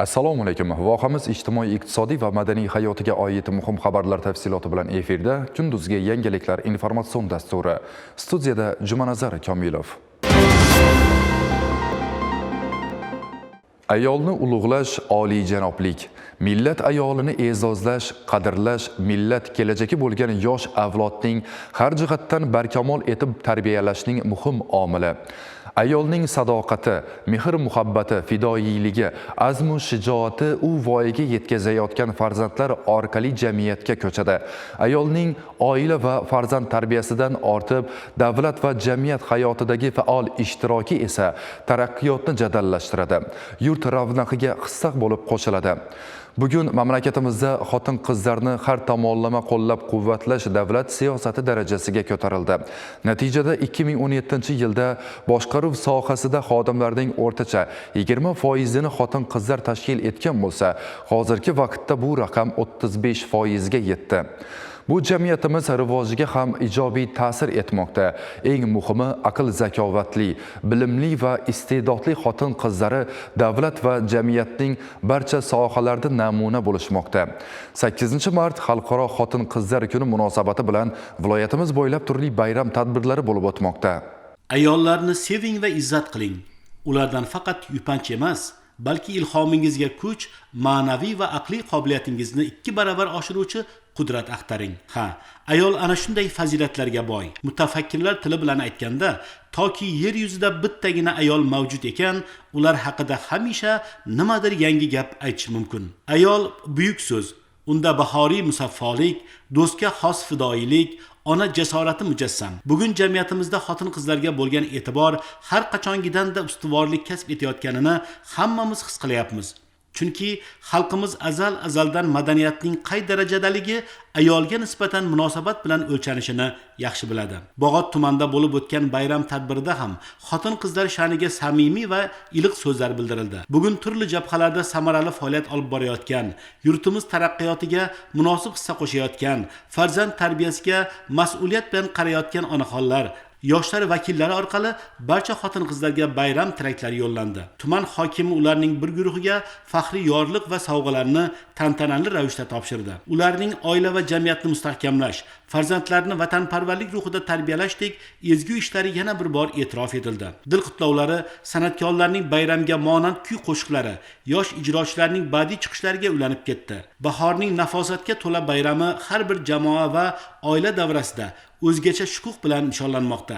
Assalomu alaykum. Vohamiz ijtimoiy, iqtisodiy va madaniy hayotiga oid muhim xabarlar tafsiloti bilan efirda kunduzgi yangiliklar informatsion dasturi. Studiyada Jumanazar Komilov. Ayolni ulug'lash oliyjanoblik, millat ayolini e'zozlash, qadrlash, millat kelajagi bo'lgan yosh avlodning har jihatdan barkamol etib tarbiyalashning muhim omili. Ayolning sadoqati, mehr-muhabbati, fidoyiligi, azmu shijoati u voyaga yetkazayotgan farzandlar orqali jamiyatga ko'chadi. Ayolning oila va farzand tarbiyasidan ortib, davlat va jamiyat hayotidagi faol ishtiroki esa taraqqiyotni jadallashtiradi. Yurt ravnaqiga hissa bo'lib qo'shiladi. Bugun mamlakatimizda xotin-qizlarni har tomonlama qo'llab-quvvatlash davlat siyosati darajasiga ko'tarildi. Natijada 2017-yilda boshqaruv sohasida xodimlarning o'rtacha 20% ni xotin-qizlar tashkil etgan bo'lsa, hozirgi vaqtda bu raqam 35% ga yetdi. Bu jamiyatimiz rivojiga ham ijobiy ta'sir etmoqda. Eng muhimi, aql zakovatli, bilimli va iste'dodli xotin-qizlari davlat va jamiyatning barcha sohalarida namuna bo'lishmoqda. 8-mart Xalqaro xotin-qizlar kuni munosabati bilan viloyatimiz bo'ylab turli bayram tadbirlari bo'lib o'tmoqda. Ayollarni seving va izzat qiling. Ulardan faqat yupanch emas, balki ilhomingizga kuch, ma'naviy va aqliy qobiliyatingizni 2 baravar oshiruvchi qudrat axtaring. Ayol ana shunday fazilatlarga boy. Mutafakkirlar tili bilan aytganda, toki yer yuzida bittagina ayol mavjud ekan, ular haqida hamisha nimadir yangi gap aytish mumkin. Ayol buyuk so'z. Unda bahoriy musaffolik, do'stga xos fidoyilik, ona jasorati mujassam. Bugun jamiyatimizda xotin-qizlarga bo'lgan e'tibor har qachongidanda ustuvorlik kasb etayotganini hammamiz his qilyapmiz. Chunki xalqimiz azaldan madaniyatning qay darajadaligi ayolga nisbatan munosabat bilan o'lchanishini yaxshi biladi. Bog'ot tumanida bo'lib o'tgan bayram tadbirida ham xotin-qizlar sha'niga samimiy va iliq so'zlar bildirildi. Bugun turli jabhalarda samarali faoliyat olib borayotgan, yurtimiz taraqqiyotiga munosib hissa qo'shayotgan, farzand tarbiyasiga mas'uliyat bilan qarayotgan onaxonlar, yoshlar vakillari orqali barcha xotin-qizlarga bayram tilaklari yo'llandi. Tuman hokimi ularning bir guruhiga faxriy yorliq va sovg'alarni tantanali ravishda topshirdi. Ularning oila va jamiyatni mustahkamlash, farzandlarni vatanparvarlik ruhida tarbiyalashdek ezgu ishlari yana bir bor e'tirof etildi. Dil qutlovlari, san'atkorlarning bayramga monand kuy qo'shiqlari, yosh ijrochilarning badiiy chiqishlariga ulanib ketdi. Bahorning nafosatga to'la bayrami har bir jamoa va oila davrasida o'zgacha shukuh bilan nishonlanmoqda.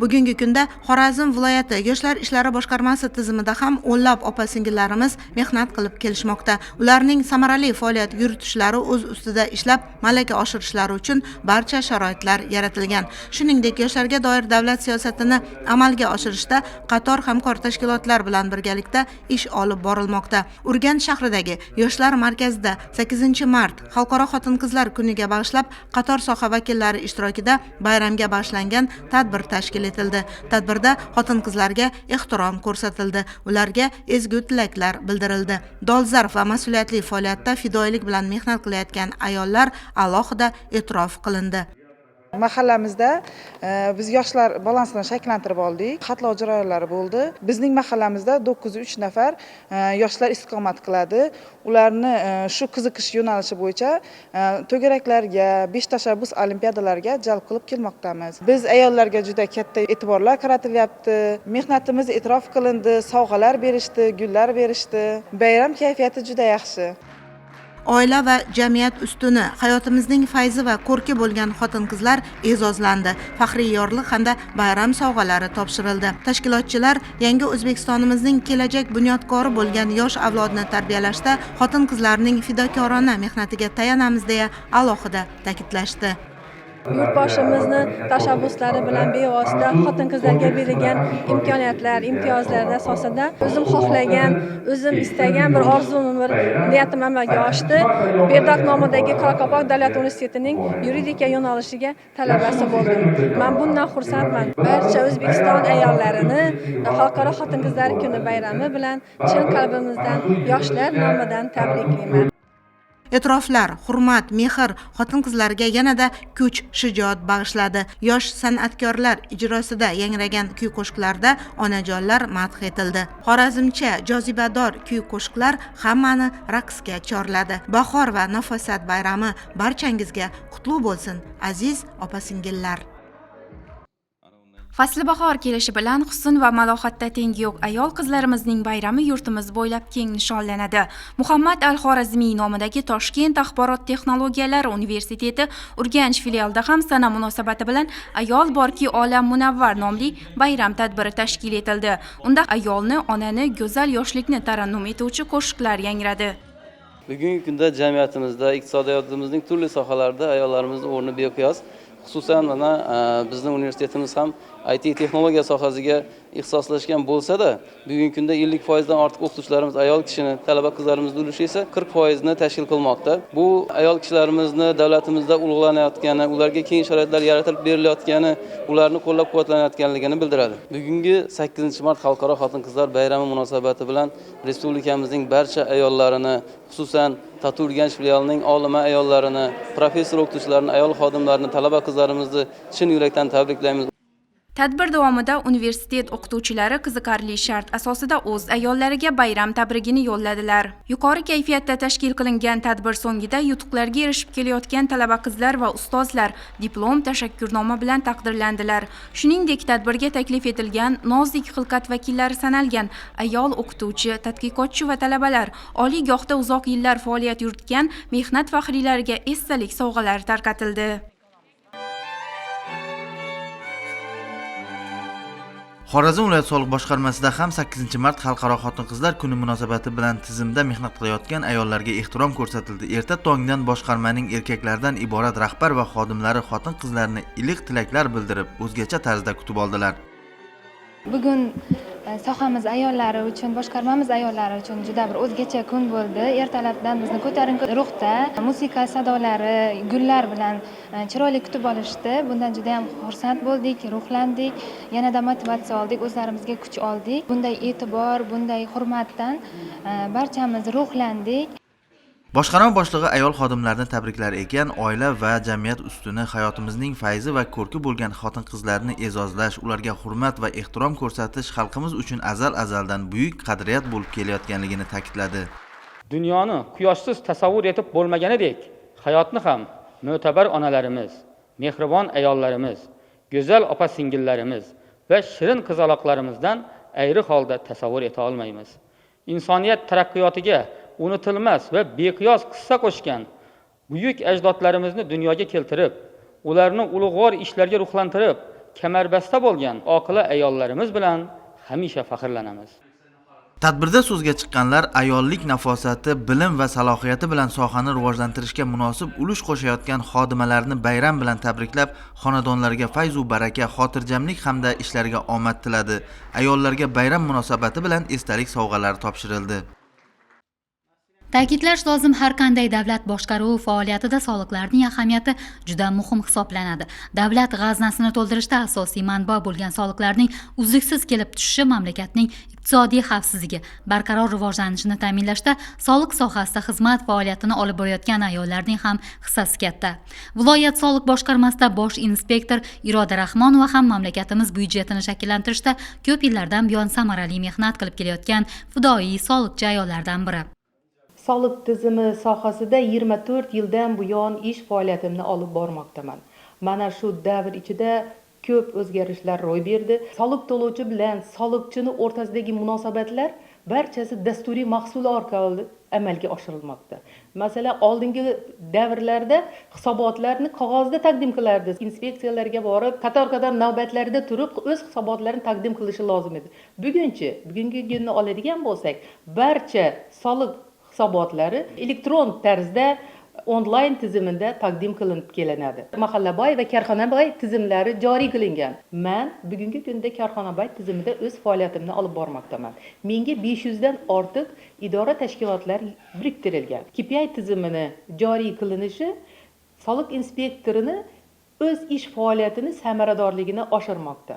Bugungi kunda Xorazm viloyati Yoshlar ishlari boshqarmasi tizimida ham o'nlab opa-singillarimiz mehnat qilib kelishmoqda. Ularning samarali faoliyat yuritishlari o'z ustida ishlab, malaka oshirishlari uchun barcha sharoitlar yaratilgan. Shuningdek, yoshlarga doir davlat siyosatini amalga oshirishda qator hamkor tashkilotlar bilan birgalikda ish olib borilmoqda. Urganch shahridagi Yoshlar markazida 8-mart Xalqaro xotin-qizlar kuniga bag'ishlab qator soha vakillari ishtirokida bayramga bag'ishlangan tadbir tashkil etildi. Tadbirda xotin-qizlarga ehtirom ko'rsatildi. Ularga ezgu tilaklar bildirildi. Dolzarb va mas'uliyatli faoliyatda fidoyilik bilan mehnat qilayotgan ayollar alohida e'tirof qilindi. Mahallamizda biz yoshlar balansini shakllantirib oldik. Xatlov jarayonlari bo'ldi. Bizning mahallamizda 903 nafar yoshlar istiqomat qiladi. Ularni shu qiziqish yo'nalishi bo'yicha to'garaklarga, besh tashabbus olimpiadalarga jalb qilib kelmoqdamiz. Biz ayollarga juda katta e'tiborlar qaratilyapti. Mehnatimiz e'tirof qilindi, sovg'alar berishdi, gullar berishdi. Bayram kayfiyati juda yaxshi. Oila va jamiyat ustuni, hayotimizning fayzi va ko'rki bo'lgan xotin-qizlar e'zozlandi. Faxriy yorliq hamda bayram sovg'alari topshirildi. Tashkilotchilar yangi O'zbekistonimizning kelajak bunyodkori bo'lgan yosh avlodni tarbiyalashda xotin-qizlarning fidokorona mehnatiga tayanamiz deya alohida ta'kidlashdi. Yurtboshimizni tashabbuslari bilan bevosita xotin-qizlarga berilgan imkoniyatlar, imtiyozlar asosida o'zim xohlagan, o'zim istagan bir orzum, bir niyatim amalga oshdi. Berdaq nomidagi Qoraqalpoq davlat universitetining yuridika yo'nalishiga talabasi bo'ldim. Men bundan xursandman. Barcha O'zbekiston ayollarini Xalqaro xotin-qizlar kuni bayrami bilan chin qalbimizdan, yoshlar nomidan tabriklayman. E'tiroflar, hurmat, mehr xotin-qizlarga yanada kuch, shijoat bag'ishladi. Yosh san'atkorlar ijrosida yangragan kuy-qo'shiqlarda onajonlar madh etildi. Xorazmcha jozibador kuy-qo'shiqlar hammani raqsga chorladi. Bahor va nafosat bayrami barchangizga qutlug' bo'lsin, aziz opa-singillar. Fasli bahor kelishi bilan husn va malohatda tengi yo'q ayol qizlarimizning bayrami yurtimiz bo'ylab keng nishonlanadi. Muhammad al-Xorazmiy nomidagi Toshkent axborot texnologiyalari universiteti Urganch filialida ham sana munosabati bilan Ayol borki olam munavvar nomli bayram tadbiri tashkil etildi. Unda ayolni, onani, go'zal yoshlikni tarannum etuvchi qo'shiqlar yangradi. Bugungi kunda jamiyatimizda, iqtisodiyotimizning turli sohalarida ayollarimizni o'rni beqiyos. Xususan mana bizning universitetimiz ham IT texnologiya sohasiga ixtisoslashgan bo'lsa-da, bugungi kunda 50% dan ortiq o'qituvchilarimiz ayol kishini, talaba qizlarimizning ulushi esa 40% ni tashkil qilmoqda. Bu ayol kishilarimizni davlatimizda ulug'lanayotgani, ularga keng sharoitlar yaratilib berilayotgani, ularni qo'llab-quvvatlanayotganligini bildiradi. Bugungi 8-mart xalqaro xotin-qizlar bayrami munosabati bilan respublikamizning barcha ayollarini, xususan Tatu Urganch filialining olima ayollarini, professor o'qituvchilarini, ayol xodimlarini, talaba qizlarimizni chin yurakdan tabriklaymiz. Tadbir davomida universitet o'qituvchilari qiziqarli shart asosida o'z ayollariga bayram tabrigini yo'lladilar. Yuqori kayfiyatda tashkil qilingan tadbir so'ngida yutuqlarga erishib kelayotgan talaba qizlar va ustozlar diplom, tashakkurnoma bilan taqdirlandilar. Shuningdek, tadbirga taklif etilgan nozik xilqat vakillari sanalgan ayol o'qituvchi, tadqiqotchi va talabalar oliygohda uzoq yillar faoliyat yuritgan mehnat faxriylariga esdalik sovg'alar tarqatildi. Xorazm viloyat soliq boshqarmasida ham 8-mart xalqaro xotin-qizlar kuni munosabati bilan tizimda mehnat qilayotgan ayollarga ehtirom ko'rsatildi. Erta tongdan boshqarmaning erkaklardan iborat rahbar va xodimlari xotin-qizlarni iliq tilaklar bildirib, o'zgacha tarzda kutib oldilar. Bugun sohamiz ayollari uchun, boshqarmamiz ayollari uchun juda bir o'zgacha kun bo'ldi. Ertalabdan bizni ko'tarinki ruhda musiqa sadolari, gullar bilan chiroyli kutib olishdi. Bundan juda ham xursand bo'ldik, ruhlandik, yanada motivatsiya oldik, o'zlarimizga kuch oldik. Bunday e'tibor, bunday hurmatdan barchamiz ruhlandik. Boshqarma boshlig'i ayol xodimlarni tabriklar ekan, oila va jamiyat ustuni hayotimizning fayzi va ko'rki bo'lgan xotin-qizlarni e'zozlash, ularga hurmat va ehtirom ko'rsatish xalqimiz uchun azal-azaldan buyuk qadriyat bo'lib kelayotganligini ta'kidladi. Dunyoni quyoshsiz tasavvur etib bo'lmaganidek, hayotni ham mo'tabar onalarimiz, mehribon ayollarimiz, go'zal opa-singillarimiz va shirin qizaloqlarimizdan ayri holda tasavvur eta olmaymiz. Insoniyat taraqqiyotiga unutilmas va beqiyos qissa qo'shgan buyuk ajdodlarimizni dunyoga keltirib, ularni ulug'vor ishlarga ruhlantirib, kamarbasta bo'lgan oqila ayollarimiz bilan hamisha faxrlanamiz. Tadbirda so'zga chiqqanlar ayollik nafosati, bilim va salohiyati bilan sohani rivojlantirishga munosib ulush qo'shayotgan xodimalarni bayram bilan tabriklab, xonadonlarga fayz va baraka, xotirjamlik hamda ishlariga omad tiladi. Ayollarga bayram munosabati bilan esdalik sovg'alari topshirildi. Ta'kidlash lozim, har qanday davlat boshqaruvi faoliyatida soliqlarning ahamiyati juda muhim hisoblanadi. Davlat g'aznasini to'ldirishda asosiy manba bo'lgan soliqlarning uzluksiz kelib tushishi mamlakatning iqtisodiy xavfsizligi, barqaror rivojlanishini ta'minlashda soliq sohasida xizmat faoliyatini olib borayotgan ayollarning ham hissasi katta. Viloyat soliq boshqarmasida bosh inspektor Iroda Rahmonova ham mamlakatimiz byudjetini shakllantirishda ko'p yillardan buyon samarali mehnat qilib kelayotgan fidoyi soliqchi ayollardan biri. Soliq tizimi sohasida 24 yildan buyon ish faoliyatimni olib bormoqdaman. Mana shu davr ichida ko'p o'zgarishlar ro'y berdi. Soliq to'lovchi bilan soliqchini o'rtasidagi munosabatlar barchasi dasturiy mahsul orqali amalga oshirilmoqda. Masalan, oldingi davrlarda hisobotlarni qog'ozda taqdim qilardi. Inspeksiyalarga borib, qator-qator navbatlarda turib, o'z hisobotlarini taqdim qilishi lozim edi. Bugungi kunni oladigan bo'lsak, barcha soliq hisobotlari elektron tarzda onlayn tizimida taqdim qilinib kelinadi. Mahallaboy va korxonaboy tizimlari joriy qilingan. Men bugungi kunda korxonaboy tizimida o'z faoliyatimni olib bormoqdaman. Menga 500 dan ortiq idora tashkilotlar biriktirilgan. KPI tizimini joriy qilinishi soliq inspektorini o'z ish faoliyatini samaradorligini oshirmoqda.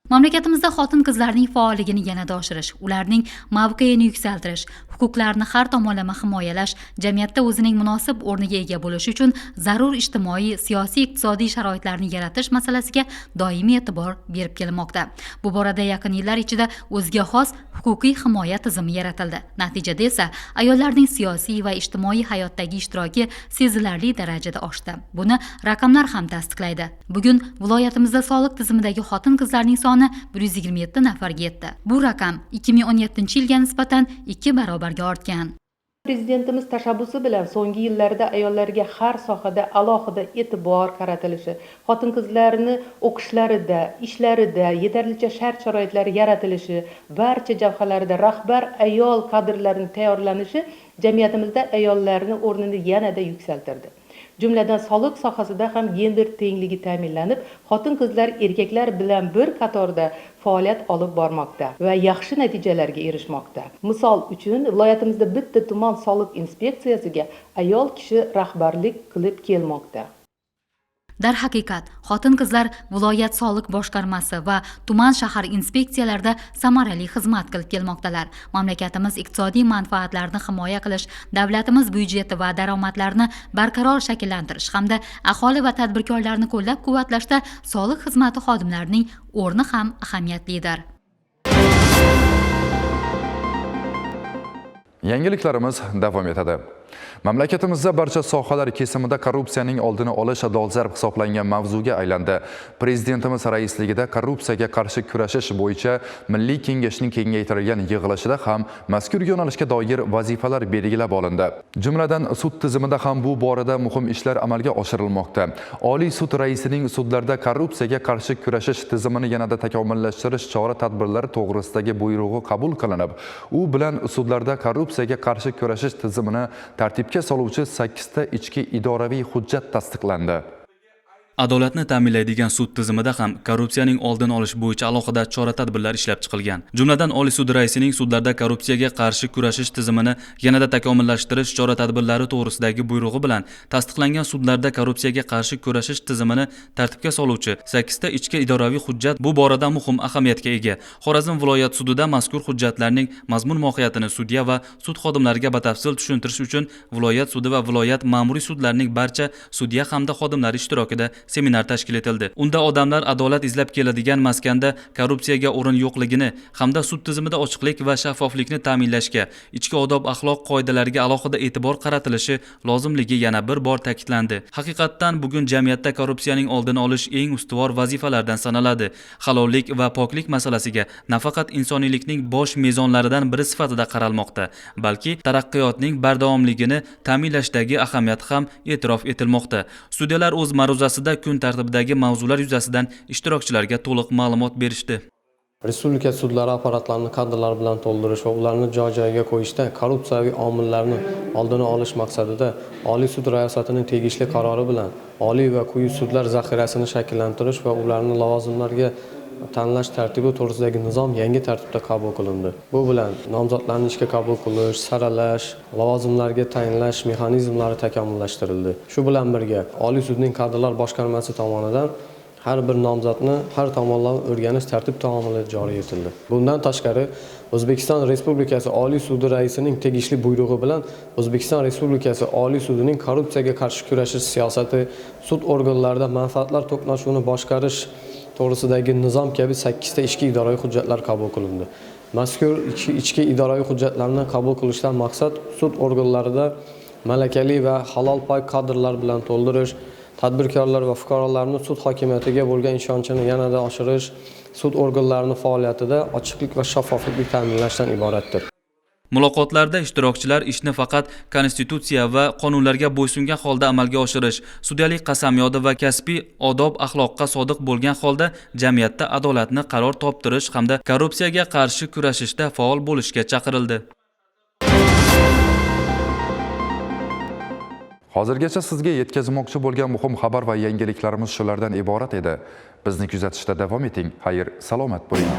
Mamlakatimizda xotin-qizlarning faolligini yanada oshirish, ularning mavqeini yuksaltirish, huquqlarini har tomonlama himoyalash, jamiyatda o'zining munosib o'rniga ega bo'lishi uchun zarur ijtimoiy, siyosiy, iqtisodiy sharoitlarni yaratish masalasiga doimiy e'tibor berib kelinmoqda. Bu borada yaqin yillar ichida o'ziga xos huquqiy himoya tizimi yaratildi. Natijada esa ayollarning siyosiy va ijtimoiy hayotdagi ishtiroki sezilarli darajada oshdi. Buni raqamlar ham tasdiqlaydi. Bugun viloyatimizda soliq tizimidagi xotin-qizlarning soni 127 nafarga yetdi. Bu raqam 2017-yilga nisbatan 2 barobarga ortgan. Prezidentimiz tashabbusi bilan so'nggi yillarda ayollarga har sohada alohida e'tibor qaratilishi, xotin-qizlarni o'qishlarida, ishlarida yetarlicha shart-sharoitlar yaratilishi, barcha jabhalarda rahbar ayol kadrlarining tayyorlanishi jamiyatimizda ayollarning o'rnini yanada yuksaltirdi. Jumladan soliq sohasida ham gender tengligi ta'minlanib, xotin-qizlar erkaklar bilan bir qatorda faoliyat olib bormoqda va yaxshi natijalarga erishmoqda. Misol uchun, viloyatimizda bitta tuman soliq inspeksiyasiga ayol kishi rahbarlik qilib kelmoqda. Darhaqiqat, xotin-qizlar viloyat soliq boshqarmasi va tuman shahar inspeksiyalarida samarali xizmat qilib kelmoqdalar. Mamlakatimiz iqtisodiy manfaatlarini himoya qilish, davlatimiz byudjeti va daromadlarini barqaror shakllantirish hamda aholi va tadbirkorlarni qo'llab-quvvatlashda soliq xizmati xodimlarining o'rni ham ahamiyatlidir. Yangiliklarimiz davom etadi. Mamlakatimizda barcha sohalar kesimida korrupsiyaning oldini olish dolzarb hisoblangan mavzuga aylandi. Prezidentimiz raisligida korrupsiyaga qarshi kurashish bo'yicha Milliy kengashning kengaytirilgan yig'ilishida ham mazkur yo'nalishga doir vazifalar belgilab olindi. Jumladan sud tizimida ham bu borada muhim ishlar amalga oshirilmoqda. Oliy sud raisining sudlarda korrupsiyaga qarshi kurashish tizimini yanada takomillashtirish chora-tadbirlari to'g'risidagi buyrug'i qabul qilinib, u bilan sudlarda korrupsiyaga qarshi kurashish tizimini tartibga soluvchi 8 ta ichki idoraviy hujjat tasdiqlandi. Adolatni ta'minlaydigan sud tizimida ham korrupsiyaning oldini olish bo'yicha alohida chora-tadbirlar ishlab chiqilgan. Jumladan Oliy sud raisining sudlarda korrupsiyaga qarshi kurashish tizimini yanada takomillashtirish chora-tadbirlari to'g'risidagi buyrug'i bilan tasdiqlangan sudlarda korrupsiyaga qarshi kurashish tizimini tartibga soluvchi 8 ta ichki idoraviy hujjat bu borada muhim ahamiyatga ega. Xorazm viloyat sudida mazkur hujjatlarning mazmun mohiyatini sudya va sud xodimlariga batafsil tushuntirish uchun viloyat sudi va viloyat ma'muriy sudlarining barcha sudya hamda xodimlari ishtirokida seminar tashkil etildi. Unda odamlar adolat izlab keladigan maskanda korrupsiyaga o'rin yo'qligini hamda sud tizimida ochiqlik va shaffoflikni ta'minlashga, ichki odob axloq qoidalariga alohida e'tibor qaratilishi lozimligi yana bir bor ta'kidlandi. Haqiqatdan bugun jamiyatda korrupsiyaning oldini olish eng ustuvor vazifalardan sanaladi. Halollik va poklik masalasiga nafaqat insoniylikning bosh mezonlaridan biri sifatida qaralmoqda, balki taraqqiyotning bardavomligini ta'minlashdagi ahamiyat ham e'tirof etilmoqda. Sudyalar o'z ma'ruzasida kun tartibidagi mavzular yuzasidan ishtirokchilarga to'liq ma'lumot berishdi. Respublika sudlari apparatlarini kadrlar bilan to'ldirish va ularni joy-joyiga qo'yishda korrupsiyaviy omillarni oldini olish maqsadida Oliy sud raisatining tegishli qarori bilan oliy va quyi sudlar zaxirasini shakllantirish va ularni lavozimlarga tanlash tartibi to'g'risidagi nizom yangi tartibda qabul qilindi. Bu bilan nomzodlarni ishga qabul qilish, saralash, lavozimlarga tayinlash mexanizmlari takomillashtirildi. Shu bilan birga Oliy sudning kadrlar boshqarmasi tomonidan har bir nomzodni har tomonlama o'rganish tartib taomili joriy etildi. Bundan tashqari O'zbekiston Respublikasi Oliy sudi raisining tegishli buyrug'i bilan O'zbekiston Respublikasi Oliy sudining korrupsiyaga qarshi kurashish siyosati, sud organlarida manfaatlar to'qnashuvini boshqarish to'g'risidagi nizom kabi 8 ta ichki idoraviy hujjatlar qabul qilindi. Mazkur ichki idoraviy hujjatlarni qabul qilishdan maqsad sud organlarida malakali va halol pay kadrlar bilan to'ldirish, tadbirkorlar va fuqarolarning sud hokimiyatiga bo'lgan ishonchini yanada oshirish, sud organlarining faoliyatida ochiqlik va shaffoflikni ta'minlashdan iboratdir. Muloqotlarda ishtirokchilar ishni faqat konstitutsiya va qonunlarga bo'ysungan holda amalga oshirish, sudyalik qasamyodi va kasbiy odob axloqqa sodiq bo'lgan holda jamiyatda adolatni qaror toptirish hamda korrupsiyaga qarshi kurashishda faol bo'lishga chaqirildi. Hozirgacha sizga yetkazmoqchi bo'lgan muhim xabar va yangiliklarimiz shulardan iborat edi. Bizni kuzatishda davom eting. Xayr, salomat bo'ling.